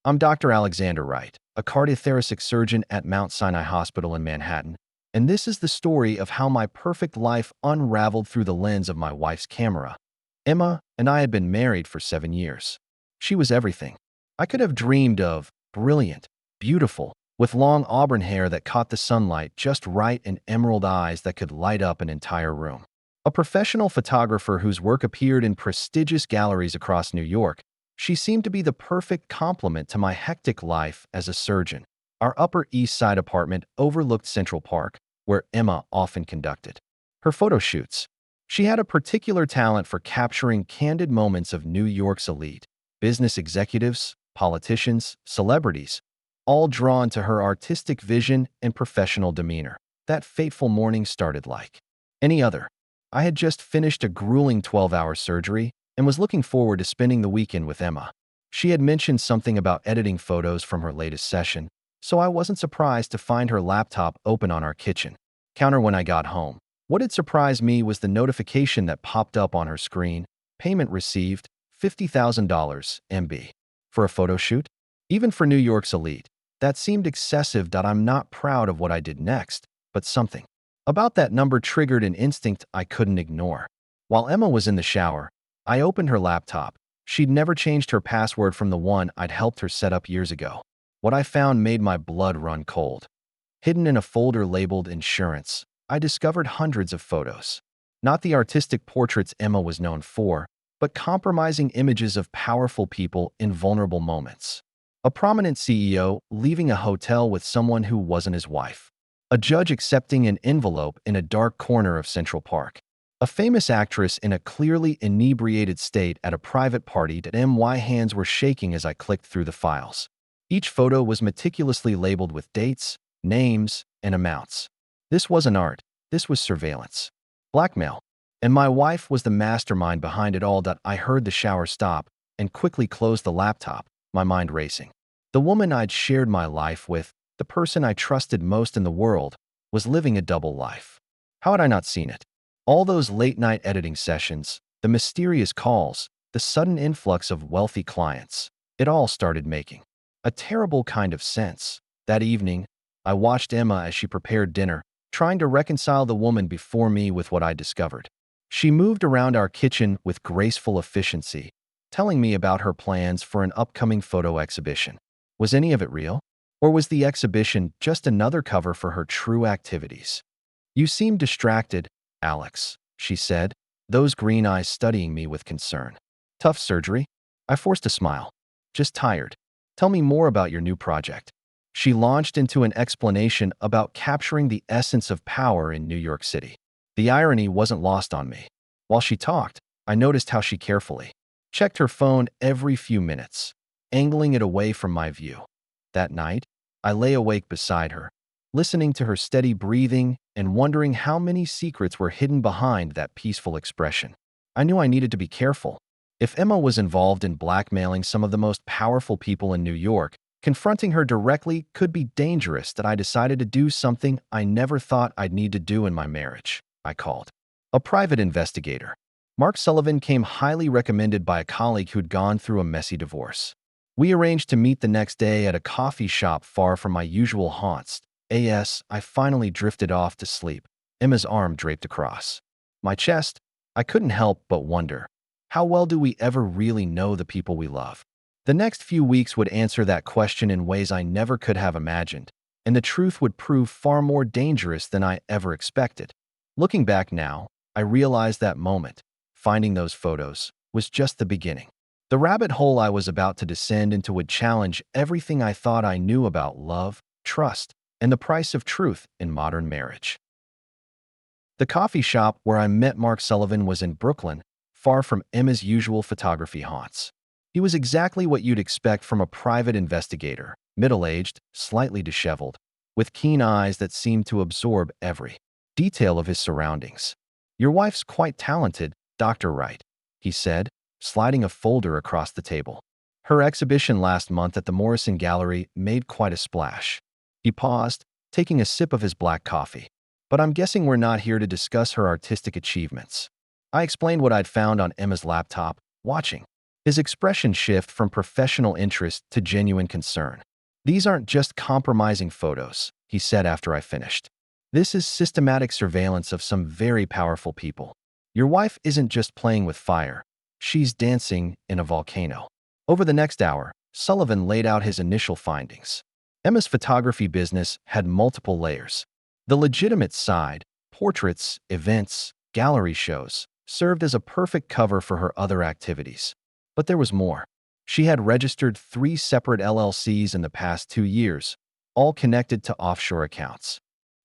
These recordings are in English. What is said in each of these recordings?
I'm Dr. Alexander Wright, a cardiothoracic surgeon at Mount Sinai Hospital in Manhattan, and this is the story of how my perfect life unraveled through the lens of my wife's camera. Emma and I had been married for 7 years. She was everything I could have dreamed of: brilliant, beautiful, with long auburn hair that caught the sunlight just right and emerald eyes that could light up an entire room. A professional photographer whose work appeared in prestigious galleries across New York, she seemed to be the perfect complement to my hectic life as a surgeon. Our Upper East Side apartment overlooked Central Park, where Emma often conducted her photo shoots. She had a particular talent for capturing candid moments of New York's elite: business executives, politicians, celebrities, all drawn to her artistic vision and professional demeanor. That fateful morning started like any other. I had just finished a grueling 12-hour surgery and was looking forward to spending the weekend with Emma. She had mentioned something about editing photos from her latest session, so I wasn't surprised to find her laptop open on our kitchen counter when I got home. What had surprised me was the notification that popped up on her screen: payment received, $50,000 MB. For a photo shoot? Even for New York's elite, that seemed excessive. I'm not proud of what I did next, but something about that number triggered an instinct I couldn't ignore. While Emma was in the shower, I opened her laptop. She'd never changed her password from the one I'd helped her set up years ago. What I found made my blood run cold. Hidden in a folder labeled Insurance, I discovered hundreds of photos. Not the artistic portraits Emma was known for, but compromising images of powerful people in vulnerable moments. A prominent CEO leaving a hotel with someone who wasn't his wife. A judge accepting an envelope in a dark corner of Central Park. A famous actress in a clearly inebriated state at a private party. My hands were shaking as I clicked through the files. Each photo was meticulously labeled with dates, names, and amounts. This wasn't art, this was surveillance. Blackmail. And my wife was the mastermind behind it all. I heard the shower stop and quickly closed the laptop, my mind racing. The woman I'd shared my life with, the person I trusted most in the world, was living a double life. How had I not seen it? All those late-night editing sessions, the mysterious calls, the sudden influx of wealthy clients, it all started making a terrible kind of sense. That evening, I watched Emma as she prepared dinner, trying to reconcile the woman before me with what I discovered. She moved around our kitchen with graceful efficiency, telling me about her plans for an upcoming photo exhibition. Was any of it real? Or was the exhibition just another cover for her true activities? "You seem distracted, Alex," she said, those green eyes studying me with concern. "Tough surgery?" I forced a smile. "Just tired. Tell me more about your new project." She launched into an explanation about capturing the essence of power in New York City. The irony wasn't lost on me. While she talked, I noticed how she carefully checked her phone every few minutes, angling it away from my view. That night, I lay awake beside her, listening to her steady breathing and wondering how many secrets were hidden behind that peaceful expression. I knew I needed to be careful. If Emma was involved in blackmailing some of the most powerful people in New York, confronting her directly could be dangerous. I decided to do something I never thought I'd need to do in my marriage. I called a private investigator. Mark Sullivan came highly recommended by a colleague who'd gone through a messy divorce. We arranged to meet the next day at a coffee shop far from my usual haunts. I finally drifted off to sleep, Emma's arm draped across my chest. I couldn't help but wonder, how well do we ever really know the people we love? The next few weeks would answer that question in ways I never could have imagined, and the truth would prove far more dangerous than I ever expected. Looking back now, I realize that moment, finding those photos, was just the beginning. The rabbit hole I was about to descend into would challenge everything I thought I knew about love, trust, and the price of truth in modern marriage. The coffee shop where I met Mark Sullivan was in Brooklyn, far from Emma's usual photography haunts. He was exactly what you'd expect from a private investigator, middle-aged, slightly disheveled, with keen eyes that seemed to absorb every detail of his surroundings. "Your wife's quite talented, Dr. Wright," he said, sliding a folder across the table. "Her exhibition last month at the Morrison Gallery made quite a splash." He paused, taking a sip of his black coffee. "But I'm guessing we're not here to discuss her artistic achievements." I explained what I'd found on Emma's laptop, watching His expression shifted from professional interest to genuine concern. "These aren't just compromising photos," he said after I finished. "This is systematic surveillance of some very powerful people. Your wife isn't just playing with fire. She's dancing in a volcano." Over the next hour, Sullivan laid out his initial findings. Emma's photography business had multiple layers. The legitimate side, portraits, events, gallery shows, served as a perfect cover for her other activities. But there was more. She had registered 3 separate LLCs in the past 2 years, all connected to offshore accounts.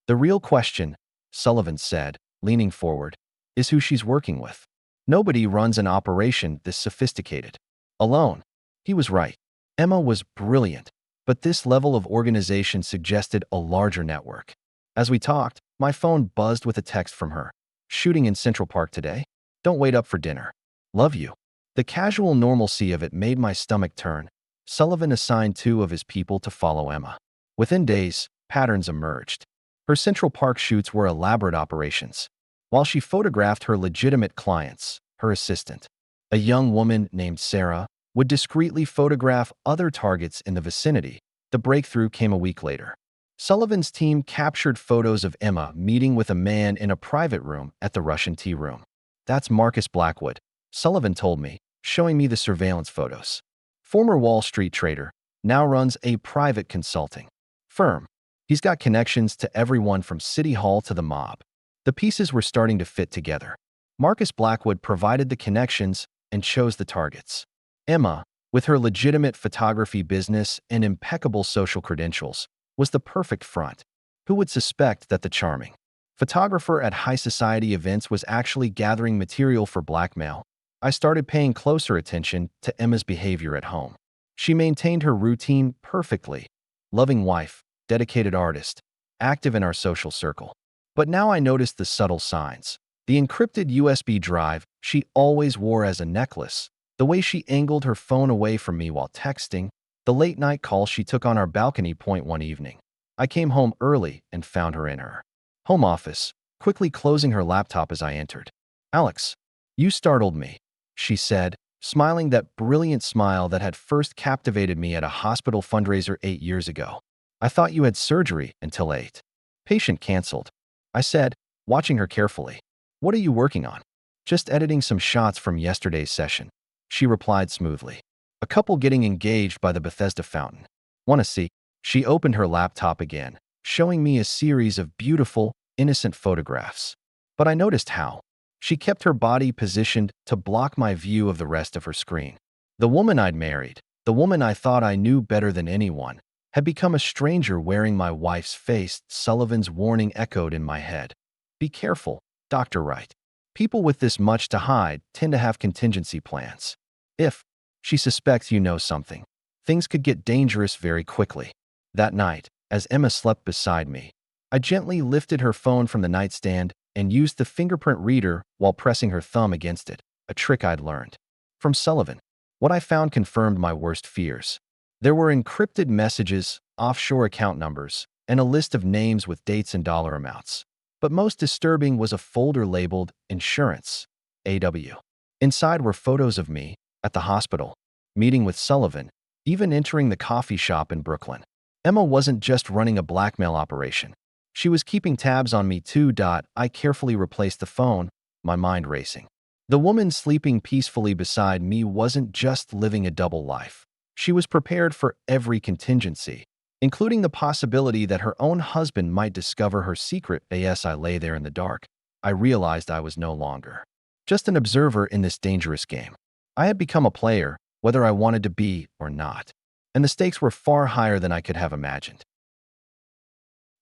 "The real question," Sullivan said, leaning forward, "is who she's working with. Nobody runs an operation this sophisticated alone." He was right. Emma was brilliant, but this level of organization suggested a larger network. As we talked, my phone buzzed with a text from her. "Shooting in Central Park today? Don't wait up for dinner. Love you." The casual normalcy of it made my stomach turn. Sullivan assigned 2 of his people to follow Emma. Within days, patterns emerged. Her Central Park shoots were elaborate operations. While she photographed her legitimate clients, her assistant, a young woman named Sarah, would discreetly photograph other targets in the vicinity. The breakthrough came a week later. Sullivan's team captured photos of Emma meeting with a man in a private room at the Russian tea room. "That's Marcus Blackwood," Sullivan told me, showing me the surveillance photos. "Former Wall Street trader, now runs a private consulting firm. He's got connections to everyone from City Hall to the mob." The pieces were starting to fit together. Marcus Blackwood provided the connections and chose the targets. Emma, with her legitimate photography business and impeccable social credentials, was the perfect front. Who would suspect that the charming photographer at high society events was actually gathering material for blackmail? I started paying closer attention to Emma's behavior at home. She maintained her routine perfectly. Loving wife, dedicated artist, active in our social circle. But now I noticed the subtle signs. The encrypted USB drive she always wore as a necklace, the way she angled her phone away from me while texting, the late-night call she took on our balcony point one evening. I came home early and found her in her home office, quickly closing her laptop as I entered. "Alex, you startled me," she said, smiling that brilliant smile that had first captivated me at a hospital fundraiser 8 years ago. "I thought you had surgery until 8. Patient canceled," I said, watching her carefully. "What are you working on?" "Just editing some shots from yesterday's session," she replied smoothly. "A couple getting engaged by the Bethesda fountain. "Want to see?" She opened her laptop again, showing me a series of beautiful, innocent photographs. But I noticed how she kept her body positioned to block my view of the rest of her screen. The woman I'd married, the woman I thought I knew better than anyone, had become a stranger wearing my wife's face. Sullivan's warning echoed in my head. "Be careful, Dr. Wright. People with this much to hide tend to have contingency plans. If she suspects you know something, things could get dangerous very quickly." That night, as Emma slept beside me, I gently lifted her phone from the nightstand and used the fingerprint reader while pressing her thumb against it, a trick I'd learned from Sullivan. What I found confirmed my worst fears. There were encrypted messages, offshore account numbers, and a list of names with dates and dollar amounts. But most disturbing was a folder labeled Insurance, AW. Inside were photos of me, at the hospital, meeting with Sullivan, even entering the coffee shop in Brooklyn. Emma wasn't just running a blackmail operation. She was keeping tabs on me too. I carefully replaced the phone, my mind racing. The woman sleeping peacefully beside me wasn't just living a double life. She was prepared for every contingency, including the possibility that her own husband might discover her secret. As I lay there in the dark, I realized I was no longer just an observer in this dangerous game. I had become a player, whether I wanted to be or not, and the stakes were far higher than I could have imagined.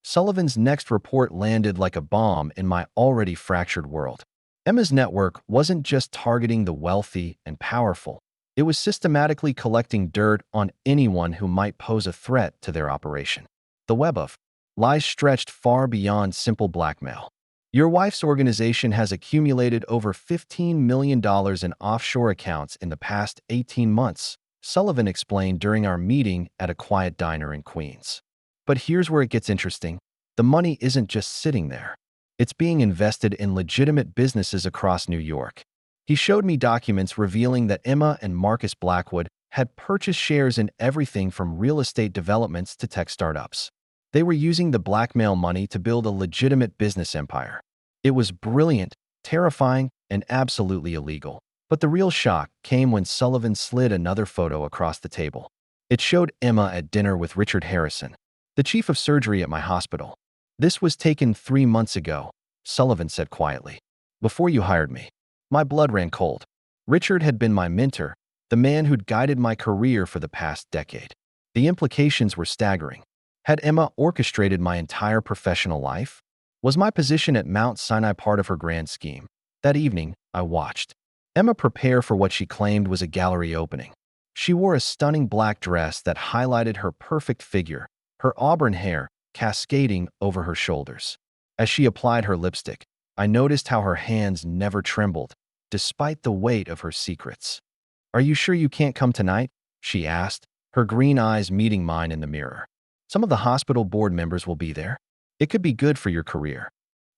Sullivan's next report landed like a bomb in my already fractured world. Emma's network wasn't just targeting the wealthy and powerful. It was systematically collecting dirt on anyone who might pose a threat to their operation. The web of lies stretched far beyond simple blackmail. "Your wife's organization has accumulated over $15 million in offshore accounts in the past 18 months, Sullivan explained during our meeting at a quiet diner in Queens. But here's where it gets interesting. The money isn't just sitting there. It's being invested in legitimate businesses across New York. He showed me documents revealing that Emma and Marcus Blackwood had purchased shares in everything from real estate developments to tech startups. They were using the blackmail money to build a legitimate business empire. It was brilliant, terrifying, and absolutely illegal. But the real shock came when Sullivan slid another photo across the table. It showed Emma at dinner with Richard Harrison, the chief of surgery at my hospital. "This was taken 3 months ago," Sullivan said quietly. "Before you hired me." My blood ran cold. Richard had been my mentor, the man who'd guided my career for the past decade. The implications were staggering. Had Emma orchestrated my entire professional life? Was my position at Mount Sinai part of her grand scheme? That evening, I watched Emma prepare for what she claimed was a gallery opening. She wore a stunning black dress that highlighted her perfect figure, her auburn hair cascading over her shoulders. As she applied her lipstick, I noticed how her hands never trembled, despite the weight of her secrets. "Are you sure you can't come tonight?" she asked, her green eyes meeting mine in the mirror. "Some of the hospital board members will be there. It could be good for your career."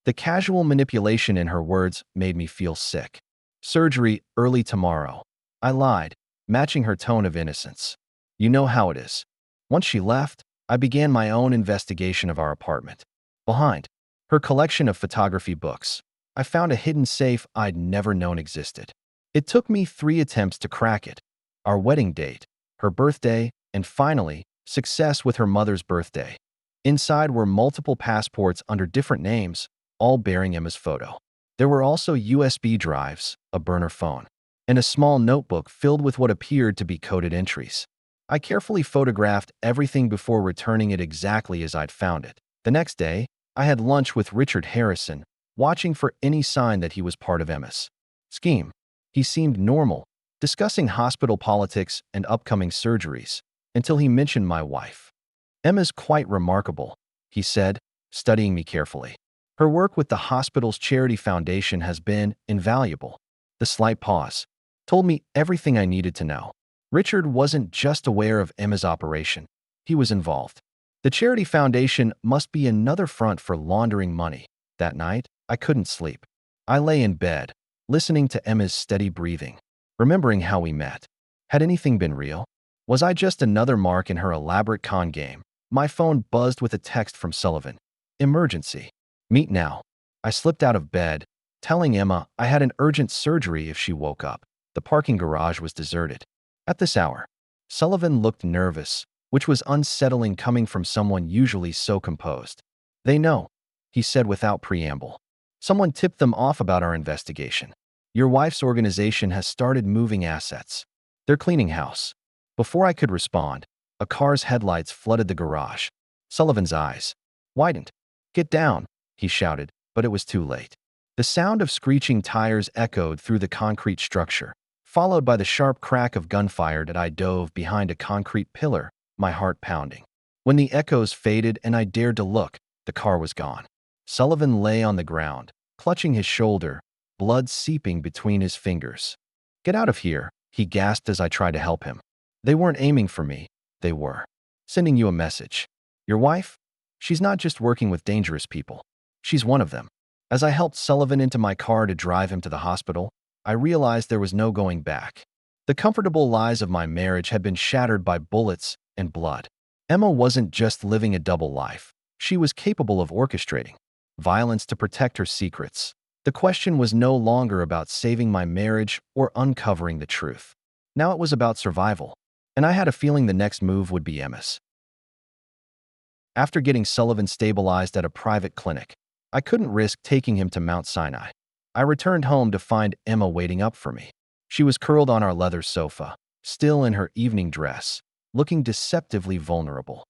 The casual manipulation in her words made me feel sick. "Surgery early tomorrow." I lied, matching her tone of innocence. "You know how it is." Once she left, I began my own investigation of our apartment. Behind her collection of photography books, I found a hidden safe I'd never known existed. It took me 3 attempts to crack it: our wedding date, her birthday, and finally, success with her mother's birthday. Inside were multiple passports under different names, all bearing Emma's photo. There were also USB drives, a burner phone, and a small notebook filled with what appeared to be coded entries. I carefully photographed everything before returning it exactly as I'd found it. The next day, I had lunch with Richard Harrison, watching for any sign that he was part of Emma's scheme. He seemed normal, discussing hospital politics and upcoming surgeries, until he mentioned my wife. "Emma's quite remarkable," he said, studying me carefully. "Her work with the hospital's charity foundation has been invaluable." The slight pause told me everything I needed to know. Richard wasn't just aware of Emma's operation. He was involved. The charity foundation must be another front for laundering money. That night, I couldn't sleep. I lay in bed, listening to Emma's steady breathing, remembering how we met. Had anything been real? Was I just another mark in her elaborate con game? My phone buzzed with a text from Sullivan. "Emergency. Meet now." I slipped out of bed, telling Emma I had an urgent surgery if she woke up. The parking garage was deserted. At this hour, Sullivan looked nervous, which was unsettling coming from someone usually so composed. "They know," he said without preamble. "Someone tipped them off about our investigation. Your wife's organization has started moving assets. They're cleaning house." Before I could respond, a car's headlights flooded the garage. Sullivan's eyes widened. "Get down," he shouted, but it was too late. The sound of screeching tires echoed through the concrete structure, followed by the sharp crack of gunfire as I dove behind a concrete pillar, my heart pounding. When the echoes faded and I dared to look, the car was gone. Sullivan lay on the ground, clutching his shoulder, blood seeping between his fingers. "Get out of here," he gasped as I tried to help him. "They weren't aiming for me. They were sending you a message. Your wife? She's not just working with dangerous people. She's one of them." As I helped Sullivan into my car to drive him to the hospital, I realized there was no going back. The comfortable lies of my marriage had been shattered by bullets and blood. Emma wasn't just living a double life. She was capable of orchestrating violence to protect her secrets. The question was no longer about saving my marriage or uncovering the truth. Now it was about survival, and I had a feeling the next move would be Emma's. After getting Sullivan stabilized at a private clinic, I couldn't risk taking him to Mount Sinai. I returned home to find Emma waiting up for me. She was curled on our leather sofa, still in her evening dress, looking deceptively vulnerable.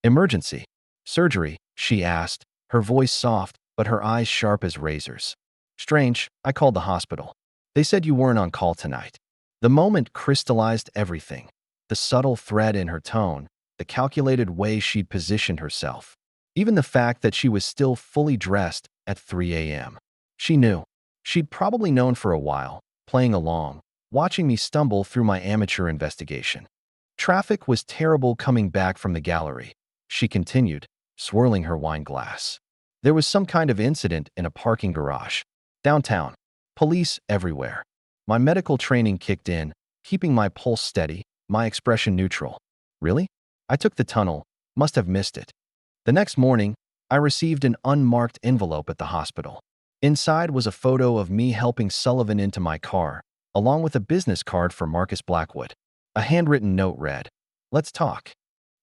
"Emergency? Surgery?" she asked, her voice soft but her eyes sharp as razors. "Strange, I called the hospital. They said you weren't on call tonight." The moment crystallized everything: the subtle threat in her tone, the calculated way she'd positioned herself. Even the fact that she was still fully dressed at 3 a.m. She knew. She'd probably known for a while, playing along, watching me stumble through my amateur investigation. "Traffic was terrible coming back from the gallery," she continued, swirling her wine glass. "There was some kind of incident in a parking garage. Downtown. Police everywhere. My medical training kicked in, keeping my pulse steady, my expression neutral. Really? I took the tunnel, must have missed it. The next morning, I received an unmarked envelope at the hospital. Inside was a photo of me helping Sullivan into my car, along with a business card for Marcus Blackwood. A handwritten note read, "Let's talk."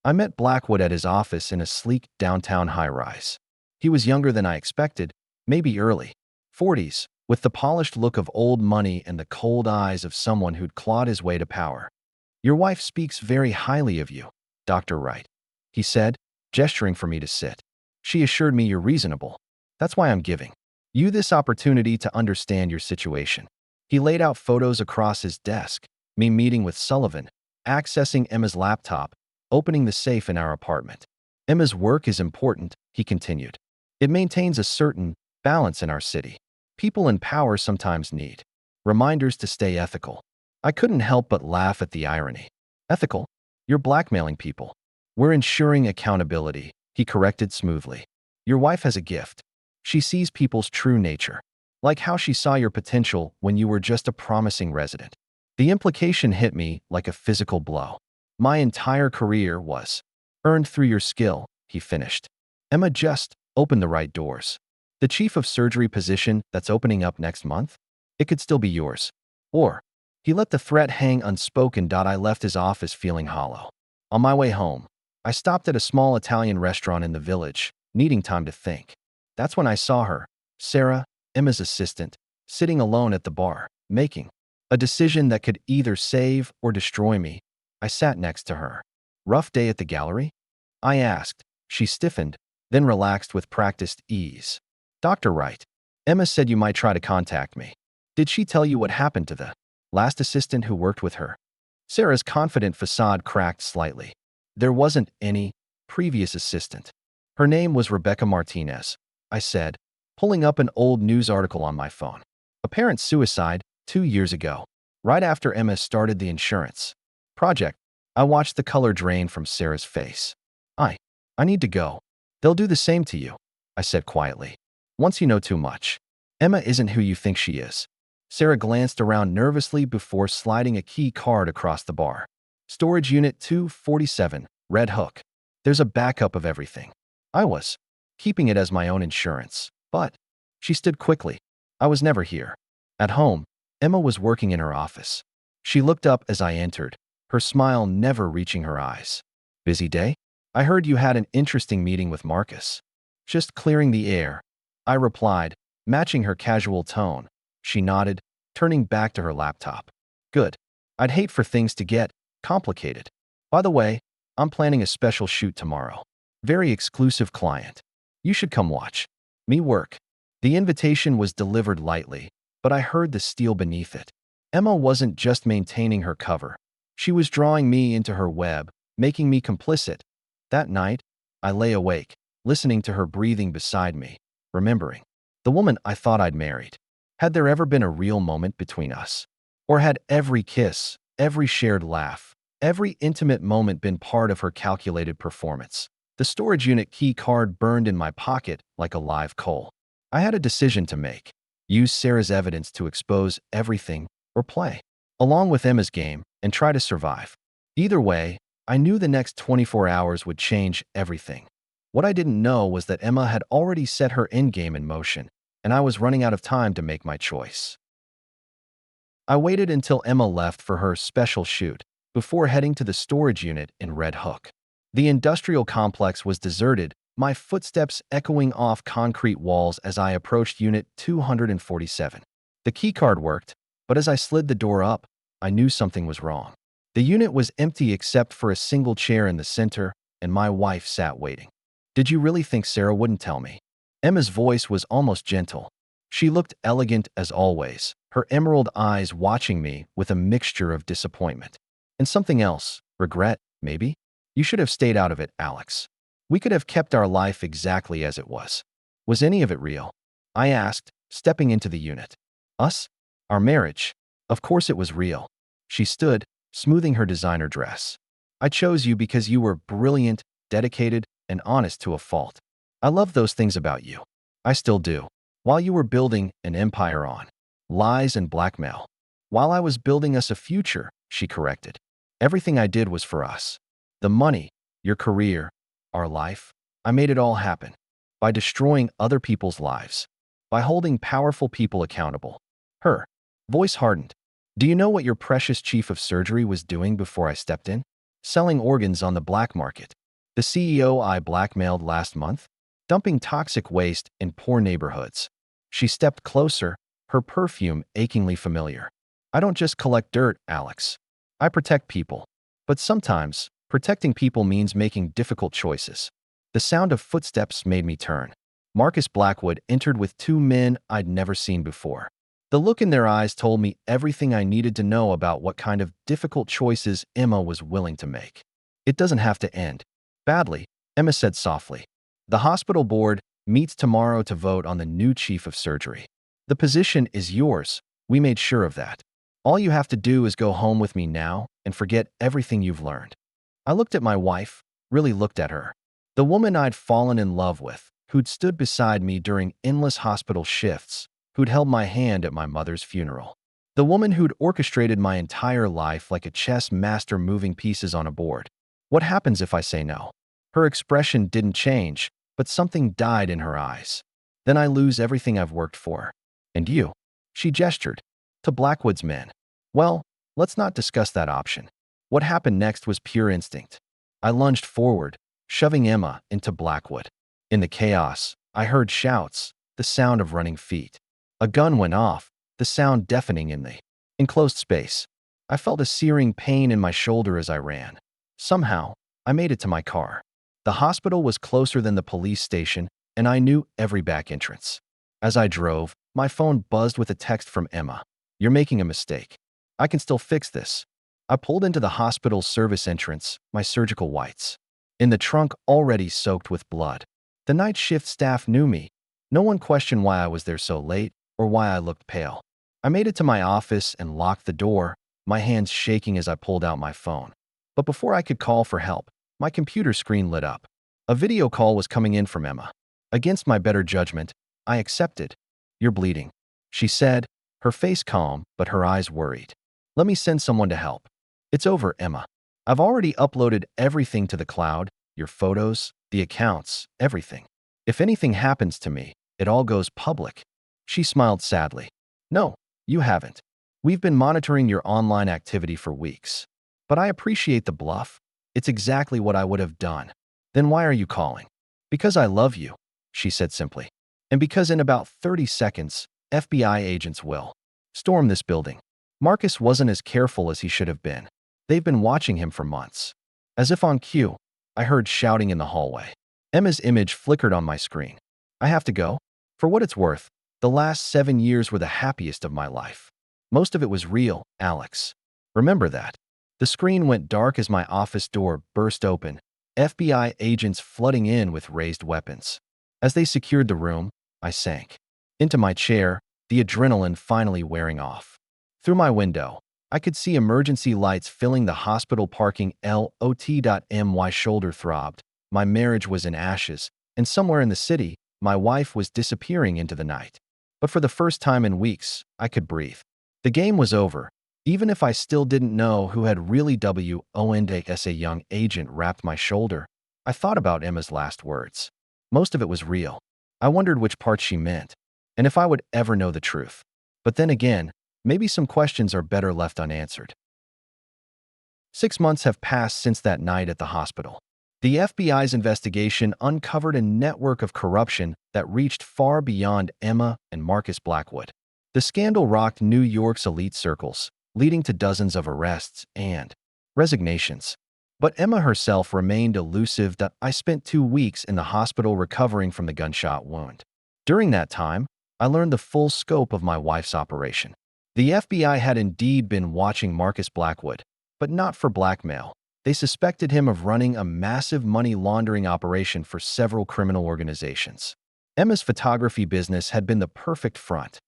I met Blackwood at his office in a sleek downtown high-rise. He was younger than I expected, maybe early 40s, with the polished look of old money and the cold eyes of someone who'd clawed his way to power. "Your wife speaks very highly of you, Dr. Wright," he said, gesturing for me to sit. "She assured me you're reasonable. That's why I'm giving you this opportunity to understand your situation." He laid out photos across his desk, me meeting with Sullivan, accessing Emma's laptop, opening the safe in our apartment. "Emma's work is important," he continued. "It maintains a certain balance in our city. People in power sometimes need reminders to stay ethical." I couldn't help but laugh at the irony. "Ethical? You're blackmailing people." "We're ensuring accountability," he corrected smoothly. "Your wife has a gift. She sees people's true nature, like how she saw your potential when you were just a promising resident." The implication hit me like a physical blow. "My entire career was earned through your skill," he finished. "Emma just opened the right doors. The chief of surgery position that's opening up next month? It could still be yours. Or..." He let the threat hang unspoken. I left his office feeling hollow. On my way home, I stopped at a small Italian restaurant in the village, needing time to think. That's when I saw her, Sarah, Emma's assistant, sitting alone at the bar, making a decision that could either save or destroy me. I sat next to her. "Rough day at the gallery?" I asked. She stiffened, then relaxed with practiced ease. "Dr. Wright, Emma said you might try to contact me. Did she tell you what happened to the last assistant who worked with her?" Sarah's confident facade cracked slightly. "There wasn't any previous assistant. Her name was Rebecca Martinez," I said, pulling up an old news article on my phone. "Apparent suicide 2 years ago, right after Emma started the insurance project." I watched the color drain from Sarah's face. I need to go. "They'll do the same to you," I said quietly. "Once you know too much. Emma isn't who you think she is." Sarah glanced around nervously before sliding a key card across the bar. "Storage unit 247, Red Hook. There's a backup of everything." I was keeping it as my own insurance, but she stood quickly. "I was never here." At home, Emma was working in her office. She looked up as I entered, her smile never reaching her eyes. "Busy day? I heard you had an interesting meeting with Marcus." "Just clearing the air," I replied, matching her casual tone. She nodded, turning back to her laptop. "Good. I'd hate for things to get complicated. By the way, I'm planning a special shoot tomorrow. Very exclusive client. You should come watch me work." The invitation was delivered lightly, but I heard the steel beneath it. Emma wasn't just maintaining her cover. She was drawing me into her web, making me complicit. That night, I lay awake, listening to her breathing beside me, remembering the woman I thought I'd married. Had there ever been a real moment between us? Or had every kiss, every shared laugh, every intimate moment been part of her calculated performance? The storage unit key card burned in my pocket like a live coal. I had a decision to make. Use Sarah's evidence to expose everything, or play along with Emma's game and try to survive. Either way, I knew the next 24 hours would change everything. What I didn't know was that Emma had already set her endgame in motion, and I was running out of time to make my choice. I waited until Emma left for her special shoot before heading to the storage unit in Red Hook. The industrial complex was deserted, my footsteps echoing off concrete walls as I approached Unit 247. The keycard worked, but as I slid the door up, I knew something was wrong. The unit was empty except for a single chair in the center, and my wife sat waiting. "Did you really think Sarah wouldn't tell me?" Emma's voice was almost gentle. She looked elegant as always, her emerald eyes watching me with a mixture of disappointment. And something else, regret, maybe? "You should have stayed out of it, Alex. We could have kept our life exactly as it was." "Was any of it real?" I asked, stepping into the unit. "Us? Our marriage? Of course it was real." She stood, smoothing her designer dress. "I chose you because you were brilliant, dedicated, and honest to a fault. I love those things about you. I still do. While you were building an empire on lies and blackmail, While I was building us a future, she corrected. Everything I did was for us. The money, your career, our life. I made it all happen. By destroying other people's lives. By holding powerful people accountable. Her voice hardened. Do you know what your precious chief of surgery was doing before I stepped in? Selling organs on the black market. The CEO I blackmailed last month? Dumping toxic waste in poor neighborhoods. She stepped closer, her perfume achingly familiar. I don't just collect dirt, Alex. I protect people. But sometimes, protecting people means making difficult choices. The sound of footsteps made me turn. Marcus Blackwood entered with two men I'd never seen before. The look in their eyes told me everything I needed to know about what kind of difficult choices Emma was willing to make. It doesn't have to end badly, Emma said softly. The hospital board meets tomorrow to vote on the new chief of surgery. The position is yours. We made sure of that. All you have to do is go home with me now and forget everything you've learned. I looked at my wife, really looked at her. The woman I'd fallen in love with, who'd stood beside me during endless hospital shifts, who'd held my hand at my mother's funeral. The woman who'd orchestrated my entire life like a chess master moving pieces on a board. What happens if I say no? Her expression didn't change, but something died in her eyes. Then I lose everything I've worked for. And you? She gestured. To Blackwood's men. Well, let's not discuss that option. What happened next was pure instinct. I lunged forward, shoving Emma into Blackwood. In the chaos, I heard shouts, the sound of running feet. A gun went off, the sound deafening in the enclosed space. I felt a searing pain in my shoulder as I ran. Somehow, I made it to my car. The hospital was closer than the police station, and I knew every back entrance. As I drove, my phone buzzed with a text from Emma. You're making a mistake. I can still fix this. I pulled into the hospital's service entrance, my surgical whites. In the trunk already soaked with blood. The night shift staff knew me. No one questioned why I was there so late or why I looked pale. I made it to my office and locked the door, my hands shaking as I pulled out my phone. But before I could call for help, my computer screen lit up. A video call was coming in from Emma. Against my better judgment, I accepted. You're bleeding, she said, her face calm, but her eyes worried. Let me send someone to help. It's over, Emma. I've already uploaded everything to the cloud, your photos, the accounts, everything. If anything happens to me, it all goes public. She smiled sadly. No, you haven't. We've been monitoring your online activity for weeks. But I appreciate the bluff. It's exactly what I would have done. Then why are you calling? Because I love you, she said simply. And because in about 30 seconds, FBI agents will storm this building. Marcus wasn't as careful as he should have been. They've been watching him for months. As if on cue, I heard shouting in the hallway. Emma's image flickered on my screen. I have to go. For what it's worth, the last 7 years were the happiest of my life. Most of it was real, Alex. Remember that. The screen went dark as my office door burst open, FBI agents flooding in with raised weapons. As they secured the room, I sank into my chair, the adrenaline finally wearing off. Through my window, I could see emergency lights filling the hospital parking lot. My shoulder throbbed, my marriage was in ashes, and somewhere in the city, my wife was disappearing into the night. But for the first time in weeks, I could breathe. The game was over. Even if I still didn't know who had really as a young agent wrapped my shoulder, I thought about Emma's last words. Most of it was real. I wondered which part she meant, and if I would ever know the truth. But then again, maybe some questions are better left unanswered. 6 months have passed since that night at the hospital. The FBI's investigation uncovered a network of corruption that reached far beyond Emma and Marcus Blackwood. The scandal rocked New York's elite circles, leading to dozens of arrests and resignations. But Emma herself remained elusive. I spent 2 weeks in the hospital recovering from the gunshot wound. During that time, I learned the full scope of my wife's operation. The FBI had indeed been watching Marcus Blackwood, but not for blackmail. They suspected him of running a massive money laundering operation for several criminal organizations. Emma's photography business had been the perfect front.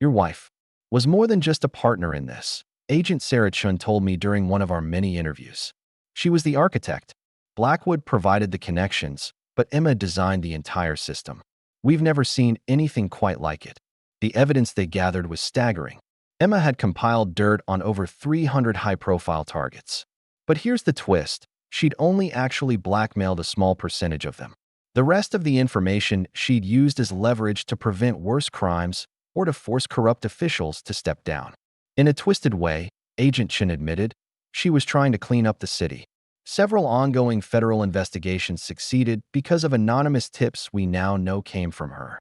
Your wife was more than just a partner in this, Agent Sarah Chun told me during one of our many interviews. She was the architect. Blackwood provided the connections, but Emma designed the entire system. We've never seen anything quite like it. The evidence they gathered was staggering. Emma had compiled dirt on over 300 high-profile targets. But here's the twist. She'd only actually blackmailed a small percentage of them. The rest of the information she'd used as leverage to prevent worse crimes or to force corrupt officials to step down. In a twisted way, Agent Chen admitted, she was trying to clean up the city. Several ongoing federal investigations succeeded because of anonymous tips we now know came from her.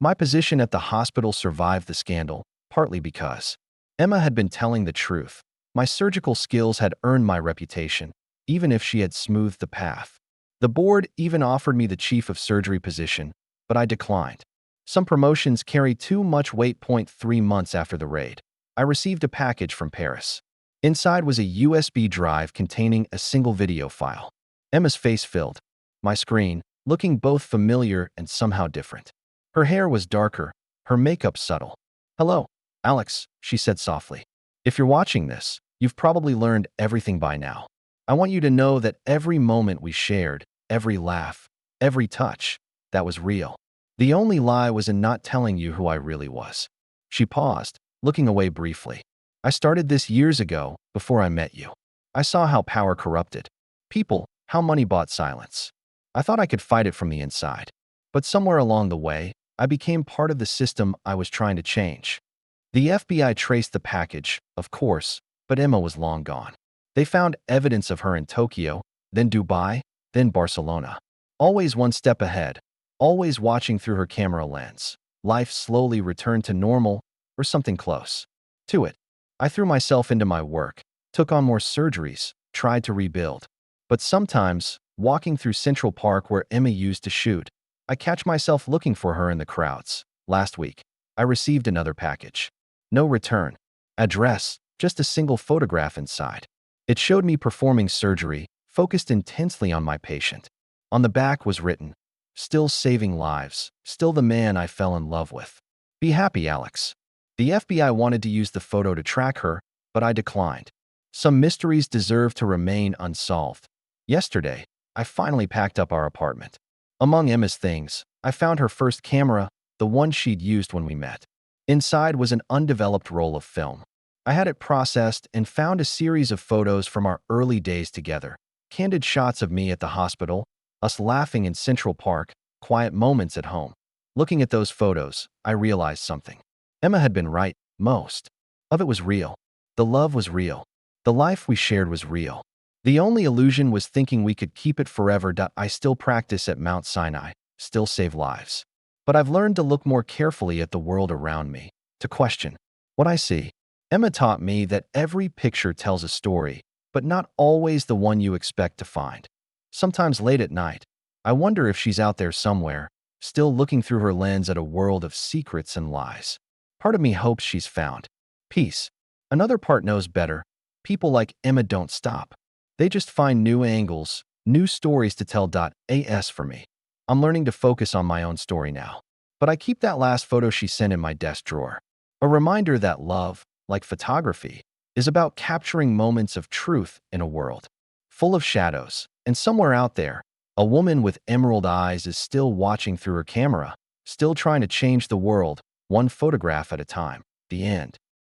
My position at the hospital survived the scandal, partly because Emma had been telling the truth. My surgical skills had earned my reputation, even if she had smoothed the path. The board even offered me the chief of surgery position, but I declined. Some promotions carry too much weight. 3 months after the raid, I received a package from Paris. Inside was a USB drive containing a single video file. Emma's face filled my screen, looking both familiar and somehow different. Her hair was darker, her makeup subtle. "Hello, Alex," she said softly. "If you're watching this, you've probably learned everything by now. I want you to know that every moment we shared, every laugh, every touch, that was real. The only lie was in not telling you who I really was." She paused, looking away briefly. "I started this years ago, before I met you. I saw how power corrupted people, how money bought silence. I thought I could fight it from the inside. But somewhere along the way, I became part of the system I was trying to change." The FBI traced the package, of course, but Emma was long gone. They found evidence of her in Tokyo, then Dubai, then Barcelona. Always one step ahead, always watching through her camera lens. Life slowly returned to normal, or something close to it. I threw myself into my work, took on more surgeries, tried to rebuild. But sometimes, walking through Central Park where Emma used to shoot, I catch myself looking for her in the crowds. Last week, I received another package. No return address, just a single photograph inside. It showed me performing surgery, focused intensely on my patient. On the back was written, "Still saving lives, still the man I fell in love with. Be happy, Alex." The FBI wanted to use the photo to track her, but I declined. Some mysteries deserve to remain unsolved. Yesterday, I finally packed up our apartment. Among Emma's things, I found her first camera, the one she'd used when we met. Inside was an undeveloped roll of film. I had it processed and found a series of photos from our early days together. Candid shots of me at the hospital, us laughing in Central Park, quiet moments at home. Looking at those photos, I realized something. Emma had been right. Most of it was real. The love was real. The life we shared was real. The only illusion was thinking we could keep it forever. I still practice at Mount Sinai, still save lives. But I've learned to look more carefully at the world around me, to question what I see. Emma taught me that every picture tells a story, but not always the one you expect to find. Sometimes late at night, I wonder if she's out there somewhere, still looking through her lens at a world of secrets and lies. Part of me hopes she's found peace. Another part knows better. People like Emma don't stop. They just find new angles, new stories to tell. As for me, I'm learning to focus on my own story now. But I keep that last photo she sent in my desk drawer. A reminder that love, like photography, is about capturing moments of truth in a world full of shadows. And somewhere out there, a woman with emerald eyes is still watching through her camera, still trying to change the world, one photograph at a time. The end.